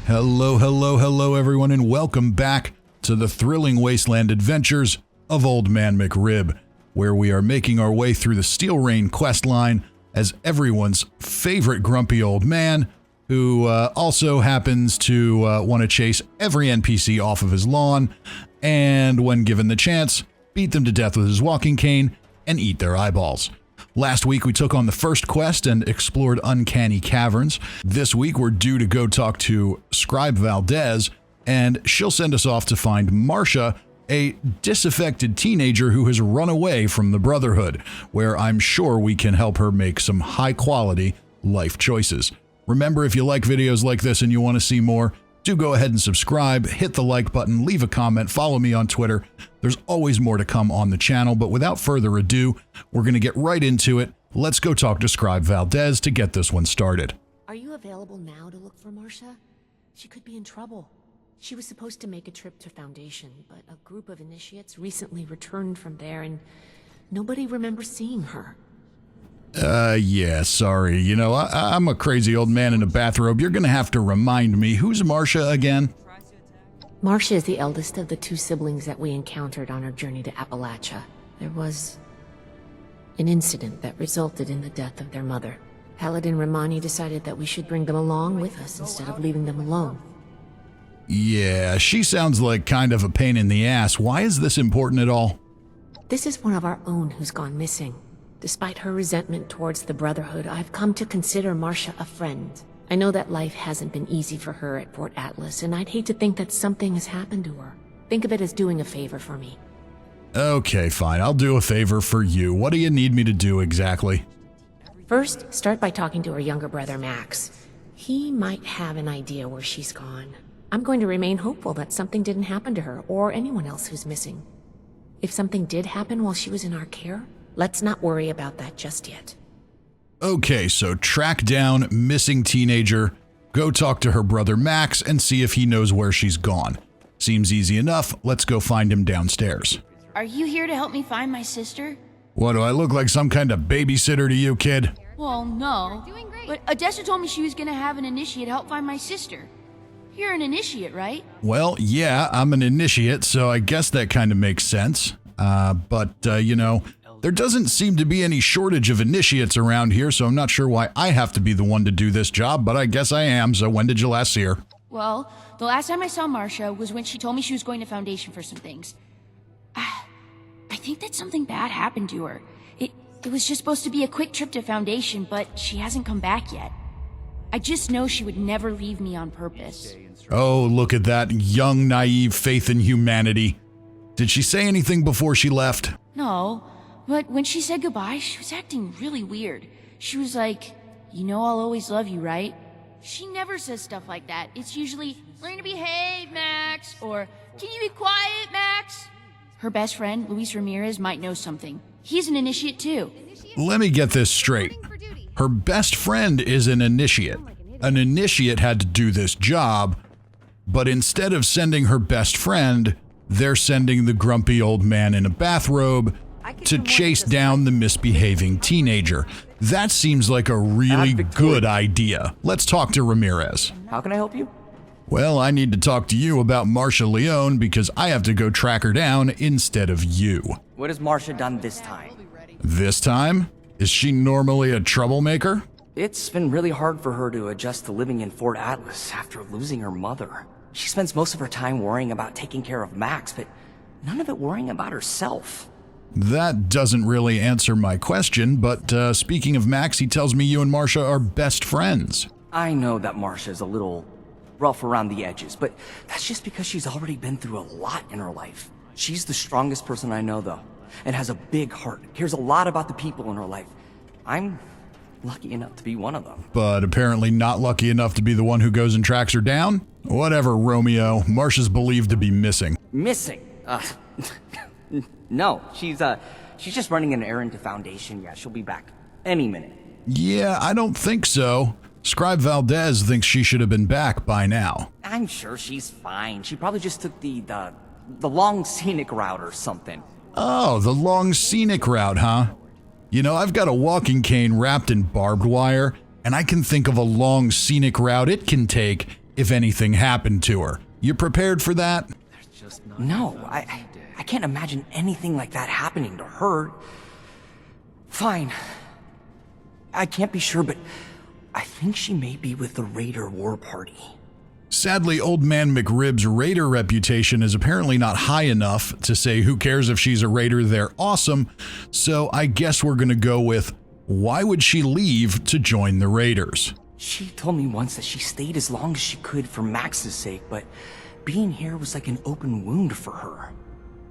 Hello, hello, hello, everyone, and welcome back to the thrilling Wasteland adventures of Old Man McRib, where we are making our way through the Steel Rain quest line as everyone's favorite grumpy old man, who also happens to want to chase every NPC off of his lawn, and when given the chance, beat them to death with his walking cane and eat their eyeballs. Last week, we took on the first quest and explored uncanny caverns. This week, we're due to go talk to Scribe Valdez, and she'll send us off to find Marcia, a disaffected teenager who has run away from the Brotherhood, where I'm sure we can help her make some high-quality life choices. Remember, if you like videos like this and you want to see more, do go ahead and subscribe, hit the like button, leave a comment, follow me on Twitter. There's always more to come on the channel, but without further ado, we're going to get right into it. Let's go talk to Scribe Valdez to get this one started. Are you available now to look for Marcia? She could be in trouble. She was supposed to make a trip to Foundation, but a group of initiates recently returned from there and nobody remembers seeing her. Yeah, sorry. You know, I'm a crazy old man in a bathrobe. You're gonna have to remind me. Who's Marcia again? Marcia is the eldest of the two siblings that we encountered on our journey to Appalachia. There was an incident that resulted in the death of their mother. Paladin Romani decided that we should bring them along with us instead of leaving them alone. Yeah, she sounds like kind of a pain in the ass. Why is this important at all? This is one of our own who's gone missing. Despite her resentment towards the Brotherhood, I've come to consider Marcia a friend. I know that life hasn't been easy for her at Fort Atlas, and I'd hate to think that something has happened to her. Think of it as doing a favor for me. Okay, fine. I'll do a favor for you. What do you need me to do exactly? First, start by talking to her younger brother, Max. He might have an idea where she's gone. I'm going to remain hopeful that something didn't happen to her or anyone else who's missing. If something did happen while she was in our care, let's not worry about that just yet. Okay, so track down missing teenager, go talk to her brother Max, and see if he knows where she's gone. Seems easy enough. Let's go find him downstairs. Are you here to help me find my sister? What, do I look like some kind of babysitter to you, kid? Well, no. But Odessa told me she was gonna have an initiate help find my sister. You're an initiate, right? Well, yeah, I'm an initiate, so I guess that kind of makes sense. You know, there doesn't seem to be any shortage of initiates around here, so I'm not sure why I have to be the one to do this job, but I guess I am, so when did you last see her? Well, the last time I saw Marcia was when she told me she was going to Foundation for some things. I think that something bad happened to her. It was just supposed to be a quick trip to Foundation, but she hasn't come back yet. I just know she would never leave me on purpose. Oh, look at that young, naive faith in humanity. Did she say anything before she left? No, but when she said goodbye, she was acting really weird. She was like, "You know I'll always love you, right?" She never says stuff like that. It's usually, "Learn to behave, Max," or "Can you be quiet, Max?" Her best friend, Luis Ramirez, might know something. He's an initiate too. Let me get this straight. Her best friend is an initiate. An initiate had to do this job, but instead of sending her best friend, they're sending the grumpy old man in a bathrobe to chase down the misbehaving teenager. That seems like a really good idea. Let's talk to Ramirez. How can I help you? Well, I need to talk to you about Marcia Leone because I have to go track her down instead of you. What has Marcia done this time? This time? Is she normally a troublemaker? It's been really hard for her to adjust to living in Fort Atlas after losing her mother. She spends most of her time worrying about taking care of Max, but none of it worrying about herself. That doesn't really answer my question, but speaking of Max, he tells me you and Marcia are best friends. I know that Marcia's a little rough around the edges, but that's just because she's already been through a lot in her life. She's the strongest person I know, though, and has a big heart, cares a lot about the people in her life. I'm lucky enough to be one of them. But apparently not lucky enough to be the one who goes and tracks her down? Whatever, Romeo. Marcia's believed to be missing. Missing? No, she's just running an errand to Foundation. Yeah, she'll be back any minute. Yeah, I don't think so. Scribe Valdez thinks she should have been back by now. I'm sure she's fine. She probably just took the long scenic route or something. Oh, the long scenic route, huh? You know, I've got a walking cane wrapped in barbed wire, and I can think of a long scenic route it can take if anything happened to her. You prepared for that? No, I can't imagine anything like that happening to her. Fine. I can't be sure, but I think she may be with the Raider war party. Sadly, Old Man McRib's Raider reputation is apparently not high enough to say who cares if she's a Raider, they're awesome. So I guess we're gonna go with, why would she leave to join the Raiders? She told me once that she stayed as long as she could for Max's sake, but being here was like an open wound for her.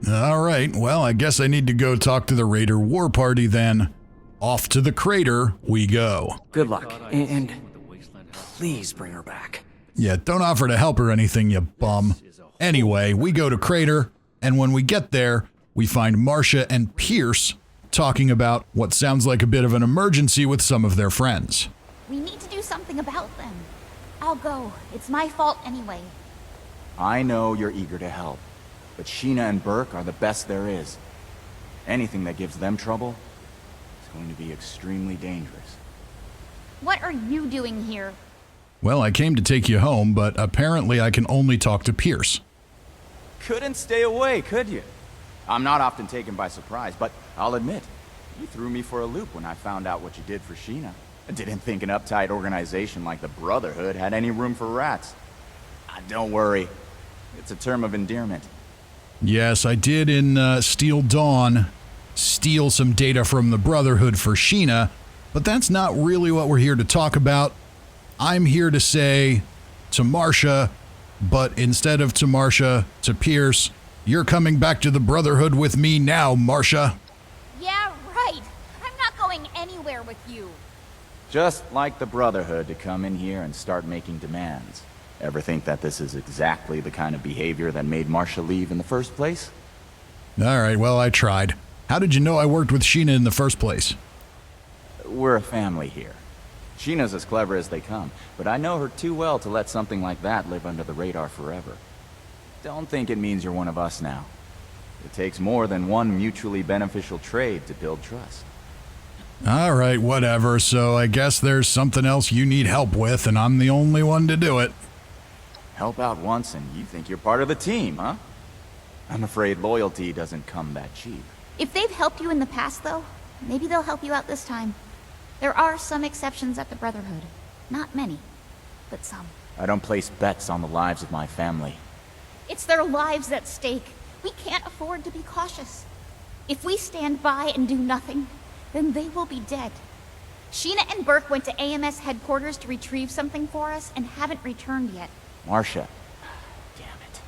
All right, well, I guess I need to go talk to the Raider war party then. Off to the crater we go. Good luck, and please bring her back. Yeah, don't offer to help or anything, you bum. Anyway, we go to Crater, and when we get there, we find Marcia and Pierce talking about what sounds like a bit of an emergency with some of their friends. We need to do something about them. I'll go. It's my fault anyway. I know you're eager to help, but Sheena and Burke are the best there is. Anything that gives them trouble is going to be extremely dangerous. What are you doing here? Well, I came to take you home, but apparently I can only talk to Pierce. Couldn't stay away, could you? I'm not often taken by surprise, but I'll admit, you threw me for a loop when I found out what you did for Sheena. I didn't think an uptight organization like the Brotherhood had any room for rats. Don't worry, it's a term of endearment. Yes, I did in Steel Dawn steal some data from the Brotherhood for Sheena, but that's not really what we're here to talk about. I'm here to say to Marcia, but instead of to Marcia, to Pierce, you're coming back to the Brotherhood with me now, Marcia. Yeah, right. I'm not going anywhere with you. Just like the Brotherhood to come in here and start making demands. Ever think that this is exactly the kind of behavior that made Marcia leave in the first place? All right, well, I tried. How did you know I worked with Sheena in the first place? We're a family here. Sheena's as clever as they come, but I know her too well to let something like that live under the radar forever. Don't think it means you're one of us now. It takes more than one mutually beneficial trade to build trust. All right, whatever. So I guess there's something else you need help with, and I'm the only one to do it. Help out once and you think you're part of the team, huh? I'm afraid loyalty doesn't come that cheap. If they've helped you in the past, though, maybe they'll help you out this time. There are some exceptions at the Brotherhood. Not many, but some. I don't place bets on the lives of my family. It's their lives at stake. We can't afford to be cautious. If we stand by and do nothing, then they will be dead. Sheena and Burke went to AMS headquarters to retrieve something for us and haven't returned yet. Marcia. Damn it.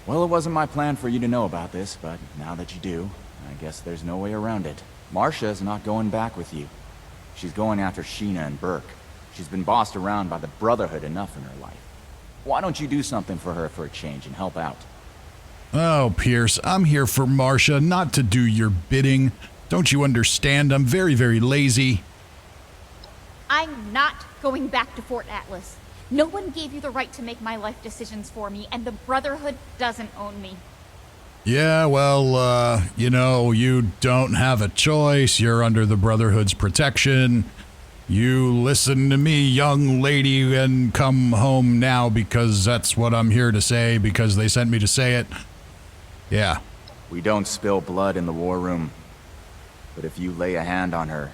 Well, it wasn't my plan for you to know about this, but now that you do, I guess there's no way around it. Marcia's not going back with you. She's going after Sheena and Burke. She's been bossed around by the Brotherhood enough in her life. Why don't you do something for her for a change and help out? Oh, Pierce, I'm here for Marcia, not to do your bidding. Don't you understand? I'm very, very lazy. I'm not going back to Fort Atlas. No one gave you the right to make my life decisions for me, and the Brotherhood doesn't own me. Yeah, well, you know, you don't have a choice. You're under the Brotherhood's protection. You listen to me, young lady, and come home now because that's what I'm here to say, because they sent me to say it. Yeah. We don't spill blood in the war room. But if you lay a hand on her,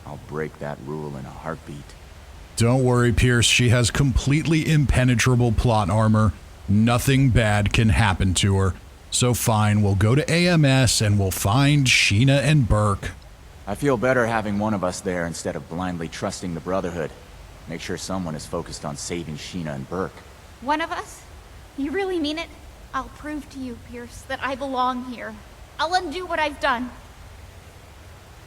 I'll break that rule in a heartbeat. Don't worry, Pierce. She has completely impenetrable plot armor. Nothing bad can happen to her. So fine, we'll go to AMS and we'll find Sheena and Burke. I feel better having one of us there instead of blindly trusting the Brotherhood. Make sure someone is focused on saving Sheena and Burke. One of us? You really mean it? I'll prove to you, Pierce, that I belong here. I'll undo what I've done.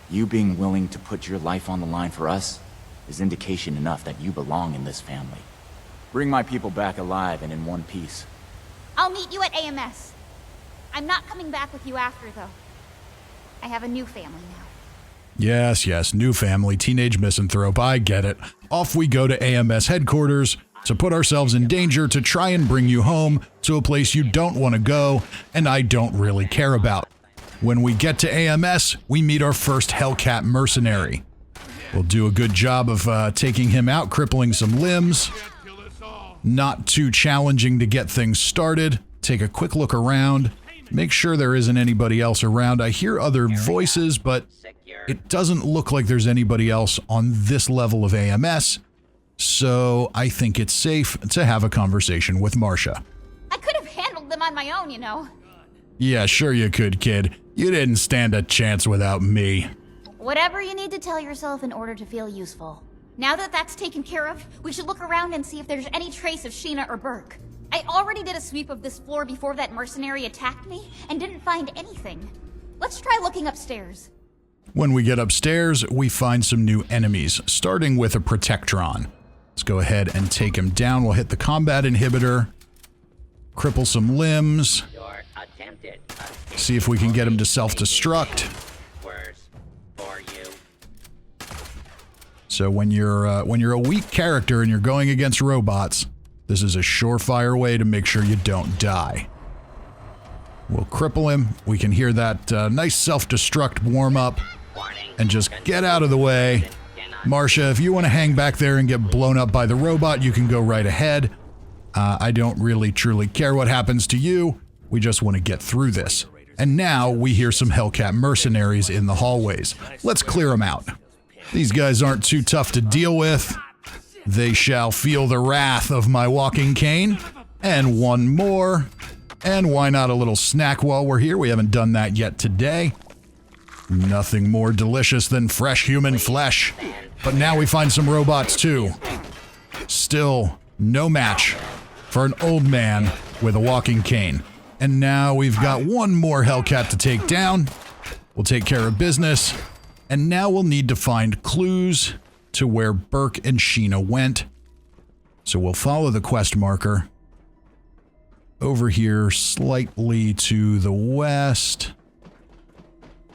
You being willing to put your life on the line for us is indication enough that you belong in this family. Bring my people back alive and in one piece. I'll meet you at AMS. I'm not coming back with you after, though. I have a new family now. Yes, yes, new family, teenage misanthrope, I get it. Off we go to AMS headquarters to put ourselves in danger to try and bring you home to a place you don't want to go and I don't really care about. When we get to AMS, we meet our first Hellcat mercenary. We'll do a good job of taking him out, crippling some limbs. Not too challenging to get things started. Take a quick look around. Make sure there isn't anybody else around. I hear other voices, but it doesn't look like there's anybody else on this level of AMS. So I think it's safe to have a conversation with Marcia. I could have handled them on my own, you know. Yeah, sure you could, kid. You didn't stand a chance without me. Whatever you need to tell yourself in order to feel useful. Now that that's taken care of, we should look around and see if there's any trace of Sheena or Burke. I already did a sweep of this floor before that mercenary attacked me and didn't find anything. Let's try looking upstairs. When we get upstairs, we find some new enemies, starting with a Protectron. Let's go ahead and take him down. We'll hit the combat inhibitor, cripple some limbs, see if we can get him to self-destruct. So when you're a weak character and you're going against robots, this is a surefire way to make sure you don't die. We'll cripple him. We can hear that nice self-destruct warm-up and just get out of the way. Marcia, if you want to hang back there and get blown up by the robot, you can go right ahead. I don't really truly care what happens to you. We just want to get through this. And now we hear some Hellcat mercenaries in the hallways. Let's clear them out. These guys aren't too tough to deal with. They shall feel the wrath of my walking cane. And one more. And why not a little snack while we're here? We haven't done that yet today. Nothing more delicious than fresh human flesh. But now we find some robots too. Still no match for an old man with a walking cane. And now we've got one more Hellcat to take down. We'll take care of business. And now we'll need to find clues to where Burke and Sheena went. So we'll follow the quest marker over here slightly to the west.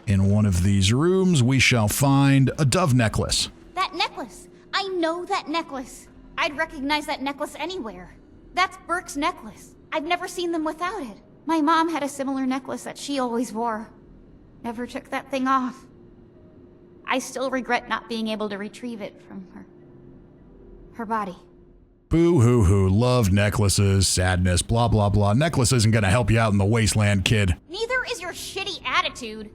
In one of these rooms, we shall find a dove necklace. That necklace! I know that necklace! I'd recognize that necklace anywhere. That's Burke's necklace. I've never seen them without it. My mom had a similar necklace that she always wore. Never took that thing off. I still regret not being able to retrieve it from her body. Boo-hoo-hoo, love necklaces, sadness, blah blah blah. Necklace isn't gonna help you out in the Wasteland, kid. Neither is your shitty attitude.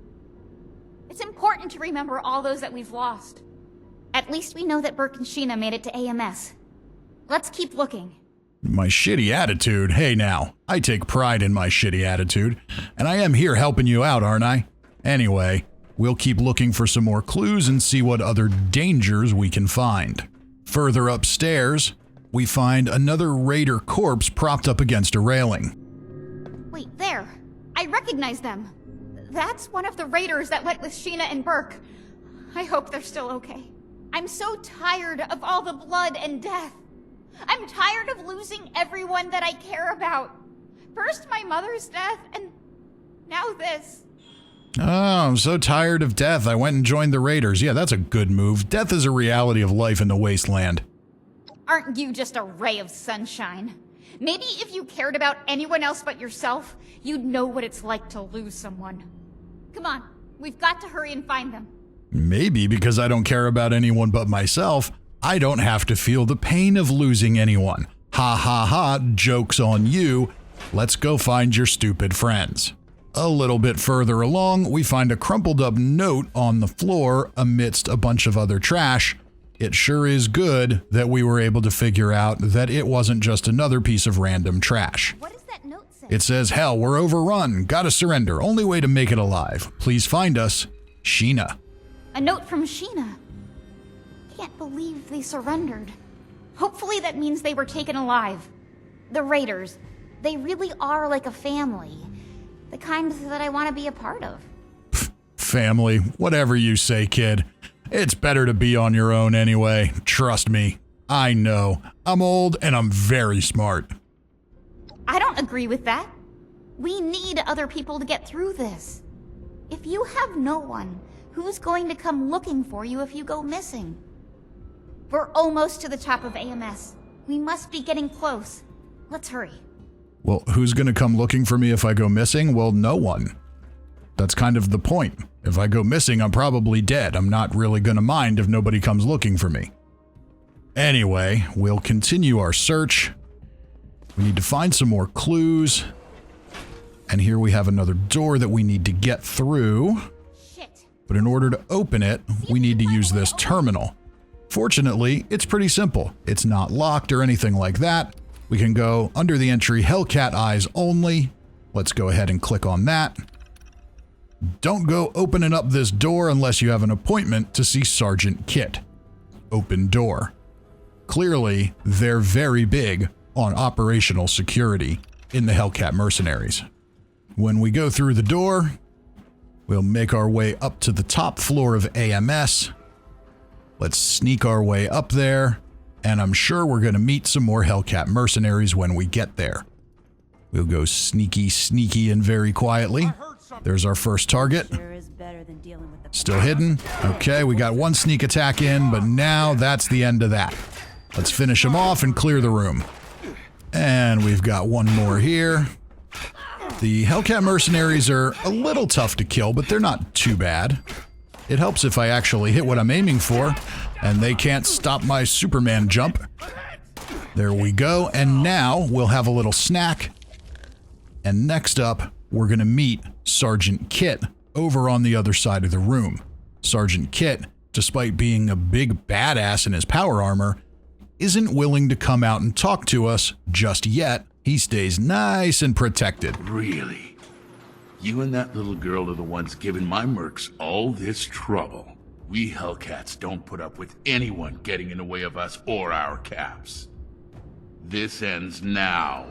It's important to remember all those that we've lost. At least we know that Burke and Sheena made it to AMS. Let's keep looking. My shitty attitude? Hey now, I take pride in my shitty attitude, and I am here helping you out, aren't I? Anyway, we'll keep looking for some more clues and see what other dangers we can find. Further upstairs, we find another Raider corpse propped up against a railing. Wait, there. I recognize them. That's one of the Raiders that went with Sheena and Burke. I hope they're still okay. I'm so tired of all the blood and death. I'm tired of losing everyone that I care about. First my mother's death, and now this. Oh, I'm so tired of death. I went and joined the Raiders. Yeah, that's a good move. Death is a reality of life in the Wasteland. Aren't you just a ray of sunshine? Maybe if you cared about anyone else but yourself, you'd know what it's like to lose someone. Come on, we've got to hurry and find them. Maybe because I don't care about anyone but myself, I don't have to feel the pain of losing anyone. Ha ha ha, joke's on you. Let's go find your stupid friends. A little bit further along, we find a crumpled up note on the floor amidst a bunch of other trash. It sure is good that we were able to figure out that it wasn't just another piece of random trash. What does that note say? It says, "Hell, we're overrun. Gotta surrender. Only way to make it alive. Please find us, Sheena." A note from Sheena. Can't believe they surrendered. Hopefully that means they were taken alive. The Raiders, they really are like a family. The kind that I want to be a part of. Family, whatever you say, kid. It's better to be on your own anyway. Trust me. I know. I'm old and I'm very smart. I don't agree with that. We need other people to get through this. If you have no one, who's going to come looking for you if you go missing? We're almost to the top of AMS. We must be getting close. Let's hurry. Well, who's gonna come looking for me if I go missing? Well, no one. That's kind of the point. If I go missing, I'm probably dead. I'm not really gonna mind if nobody comes looking for me. Anyway, we'll continue our search. We need to find some more clues. And here we have another door that we need to get through. Shit. But in order to open it, we need to use this terminal. Fortunately, it's pretty simple. It's not locked or anything like that. We can go under the entry Hellcat Eyes only. Let's go ahead and click on that. Don't go opening up this door unless you have an appointment to see Sergeant Kitt. Open door. Clearly, they're very big on operational security in the Hellcat Mercenaries. When we go through the door, we'll make our way up to the top floor of AMS. Let's sneak our way up there, and I'm sure we're going to meet some more Hellcat Mercenaries when we get there. We'll go sneaky, sneaky, and very quietly. There's our first target. Still hidden. Okay, we got one sneak attack in, but now that's the end of that. Let's finish him off and clear the room. And we've got one more here. The Hellcat Mercenaries are a little tough to kill, but they're not too bad. It helps if I actually hit what I'm aiming for, and they can't stop my Superman jump. There we go, and now we'll have a little snack. And next up, we're going to meet Sergeant Kitt over on the other side of the room. Sergeant Kitt, despite being a big badass in his power armor, isn't willing to come out and talk to us just yet. He stays nice and protected. Really? You and that little girl are the ones giving my mercs all this trouble. We Hellcats don't put up with anyone getting in the way of us or our caps. This ends now.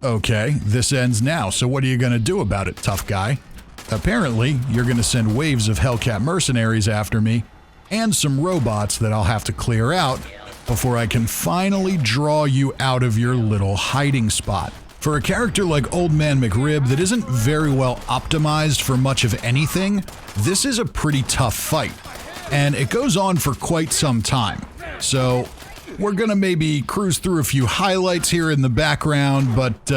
Okay, this ends now, so what are you gonna do about it, tough guy? Apparently, you're gonna send waves of Hellcat mercenaries after me, and some robots that I'll have to clear out before I can finally draw you out of your little hiding spot. For a character like Old Man McRib that isn't very well optimized for much of anything, this is a pretty tough fight, and it goes on for quite some time. So we're gonna maybe cruise through a few highlights here in the background, but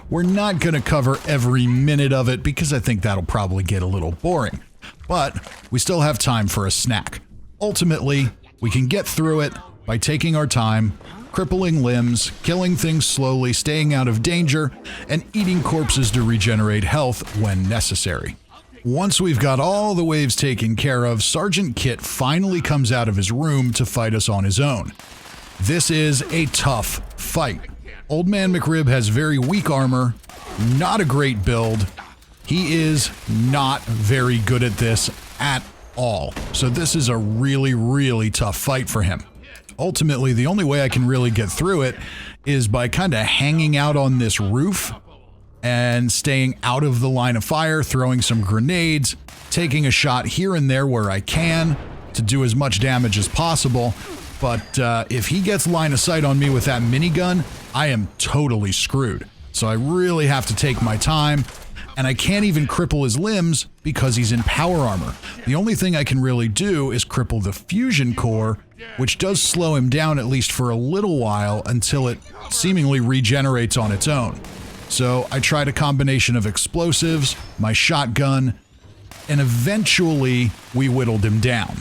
we're not gonna cover every minute of it because I think that'll probably get a little boring. But we still have time for a snack. Ultimately, we can get through it by taking our time, crippling limbs, killing things slowly, staying out of danger, and eating corpses to regenerate health when necessary. Once we've got all the waves taken care of, Sergeant Kitt finally comes out of his room to fight us on his own. This is a tough fight. Old Man McRib has very weak armor, not a great build. He is not very good at this at all. So this is a really, really tough fight for him. Ultimately, the only way I can really get through it is by kind of hanging out on this roof and staying out of the line of fire, throwing some grenades, taking a shot here and there where I can to do as much damage as possible. But if he gets line of sight on me with that minigun, I am totally screwed. So I really have to take my time, and I can't even cripple his limbs because he's in power armor. The only thing I can really do is cripple the fusion core, which does slow him down at least for a little while until it seemingly regenerates on its own. So I tried a combination of explosives, my shotgun, and eventually we whittled him down.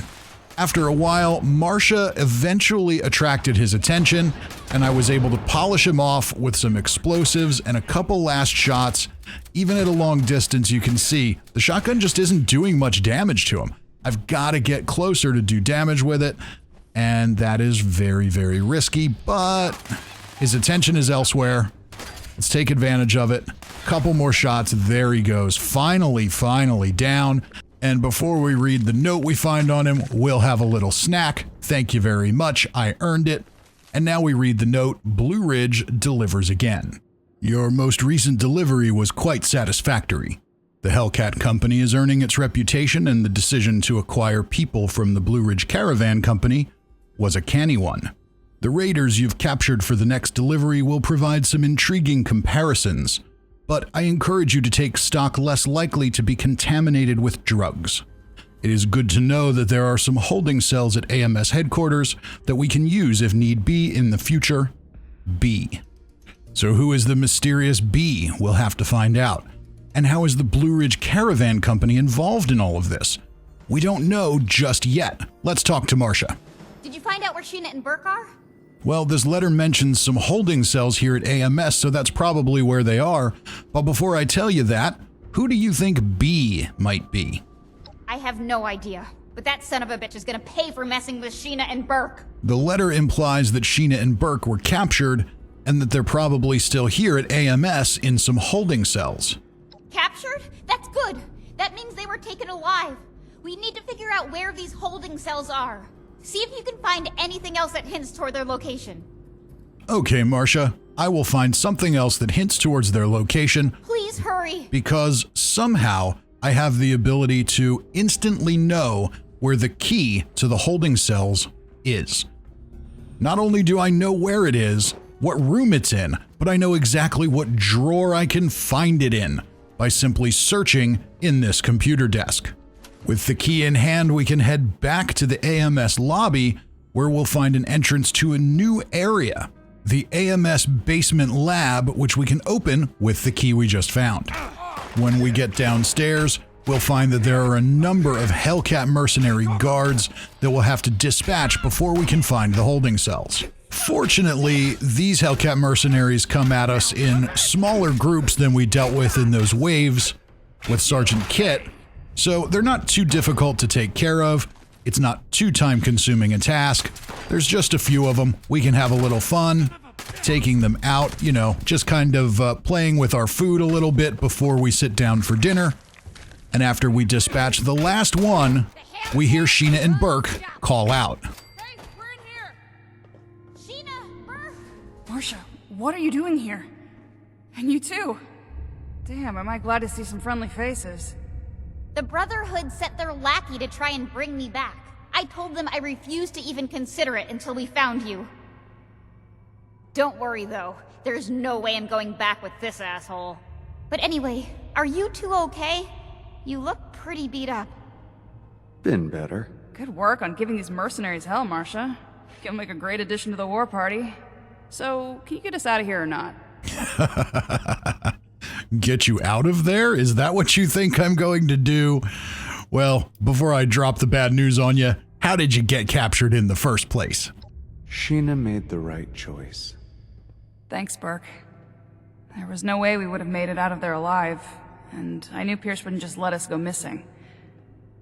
After a while, Marcia eventually attracted his attention, and I was able to polish him off with some explosives and a couple last shots. Even at a long distance, you can see the shotgun just isn't doing much damage to him. I've got to get closer to do damage with it, and that is very, very risky, but his attention is elsewhere. Let's take advantage of it. Couple more shots. There he goes. Finally down. And before we read the note we find on him, we'll have a little snack. Thank you very much. I earned it. And now we read the note. Blue Ridge delivers again. Your most recent delivery was quite satisfactory. The Hellcat Company is earning its reputation, and the decision to acquire people from the Blue Ridge Caravan Company was a canny one. The raiders you've captured for the next delivery will provide some intriguing comparisons, but I encourage you to take stock less likely to be contaminated with drugs. It is good to know that there are some holding cells at AMS headquarters that we can use if need be in the future. B. So who is the mysterious B? We'll have to find out. And how is the Blue Ridge Caravan Company involved in all of this? We don't know just yet. Let's talk to Marcia. Did you find out where Sheena and Burke are? Well, this letter mentions some holding cells here at AMS, so that's probably where they are. But before I tell you that, who do you think B might be? I have no idea, but that son of a bitch is gonna pay for messing with Sheena and Burke. The letter implies that Sheena and Burke were captured and that they're probably still here at AMS in some holding cells. Captured? That's good. That means they were taken alive. We need to figure out where these holding cells are. See if you can find anything else that hints toward their location. Okay, Marcia, I will find something else that hints towards their location. Please hurry. Because somehow I have the ability to instantly know where the key to the holding cells is. Not only do I know where it is, what room it's in, but I know exactly what drawer I can find it in by simply searching in this computer desk. With the key in hand, we can head back to the AMS lobby where we'll find an entrance to a new area, the AMS basement lab, which we can open with the key we just found. When we get downstairs, we'll find that there are a number of Hellcat mercenary guards that we'll have to dispatch before we can find the holding cells. Fortunately, these Hellcat mercenaries come at us in smaller groups than we dealt with in those waves with Sergeant Kitt, so they're not too difficult to take care of. It's not too time-consuming a task. There's just a few of them. We can have a little fun taking them out, you know, just kind of playing with our food a little bit before we sit down for dinner. And after we dispatch the last one, we hear Sheena and Burke call out. Hey, we're in here! Sheena, Burke. Marcia, what are you doing here? And you too. Damn, am I glad to see some friendly faces. The Brotherhood sent their lackey to try and bring me back. I told them I refused to even consider it until we found you. Don't worry, though. There's no way I'm going back with this asshole. But anyway, are you two okay? You look pretty beat up. Been better. Good work on giving these mercenaries hell, Marcia. You'll make a great addition to the war party. So, can you get us out of here or not? Get you out of there? Is that what you think I'm going to do? Well, before I drop the bad news on you, how did you get captured in the first place? Sheena made the right choice. Thanks, Burke. There was no way we would have made it out of there alive, and I knew Pierce wouldn't just let us go missing.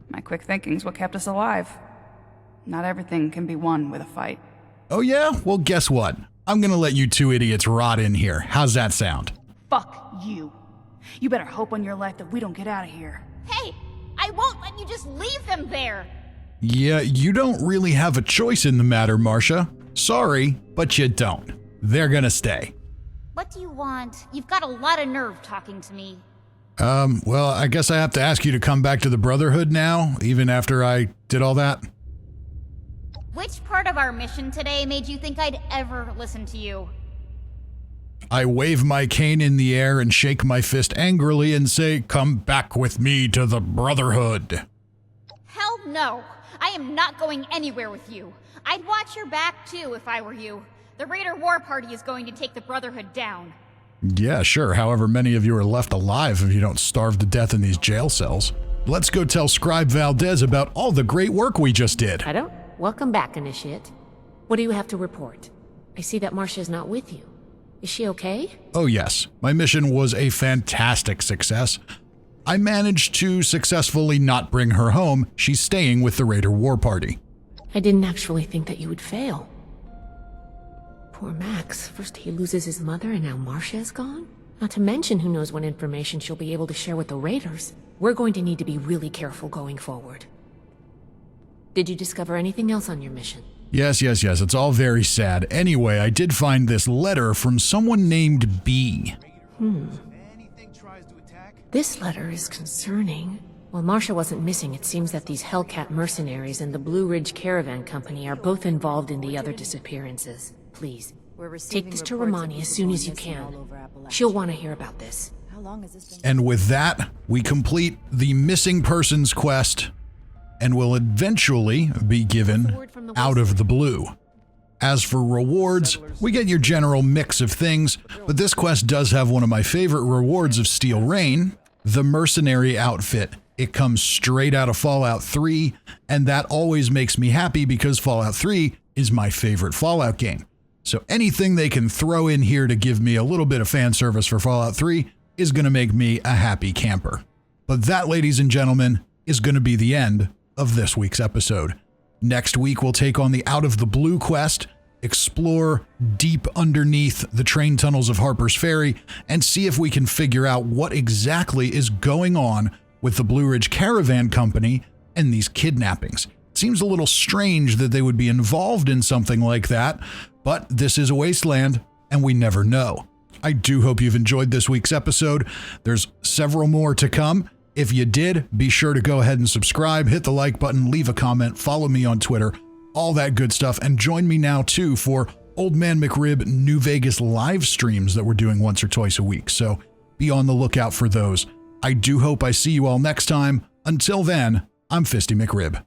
My quick thinking's what kept us alive. Not everything can be won with a fight. Oh yeah? Well, guess what? I'm gonna let you two idiots rot in here. How's that sound? Fuck you. You better hope on your life that we don't get out of here. Hey, I won't let you just leave them there. Yeah, you don't really have a choice in the matter, Marcia. Sorry, but you don't. They're gonna stay. What do you want? You've got a lot of nerve talking to me. Well, I guess I have to ask you to come back to the Brotherhood now, even after I did all that. Which part of our mission today made you think I'd ever listen to you? I wave my cane in the air and shake my fist angrily and say, "Come back with me to the Brotherhood." Hell no! I am not going anywhere with you. I'd watch your back too if I were you. The Raider War Party is going to take the Brotherhood down. Yeah, sure. However many of you are left alive if you don't starve to death in these jail cells. Let's go tell Scribe Valdez about all the great work we just did. I don't. Welcome back, Initiate. What do you have to report? I see that Marcia's not with you. Is she okay? Oh yes, my mission was a fantastic success. I managed to successfully not bring her home. She's staying with the Raider War Party. I didn't actually think that you would fail. Poor Max. First he loses his mother and now Marcia is gone? Not to mention who knows what information she'll be able to share with the Raiders. We're going to need to be really careful going forward. Did you discover anything else on your mission? Yes, it's all very sad. Anyway, I did find this letter from someone named B. This letter is concerning. While Marcia wasn't missing, it seems that these Hellcat mercenaries and the Blue Ridge Caravan Company are both involved in the other disappearances. Please, take this to Romani as soon as you can. She'll want to hear about this. And with that, we complete the missing persons quest and will eventually be given out of the blue. As for rewards, we get your general mix of things, but this quest does have one of my favorite rewards of Steel Rain, the mercenary outfit. It comes straight out of Fallout 3, and that always makes me happy because Fallout 3 is my favorite Fallout game. So anything they can throw in here to give me a little bit of fan service for Fallout 3 is going to make me a happy camper. But that, ladies and gentlemen, is going to be the end of this week's episode. Next week, we'll take on the Out of the Blue quest, explore deep underneath the train tunnels of Harper's Ferry, and see if we can figure out what exactly is going on with the Blue Ridge Caravan Company and these kidnappings. It seems a little strange that they would be involved in something like that, but this is a Wasteland, and we never know. I do hope you've enjoyed this week's episode. There's several more to come. If you did, be sure to go ahead and subscribe, hit the like button, leave a comment, follow me on Twitter, all that good stuff, and join me now too for Old Man McRib New Vegas live streams that we're doing once or twice a week. So be on the lookout for those. I do hope I see you all next time. Until then, I'm Fisty McRib.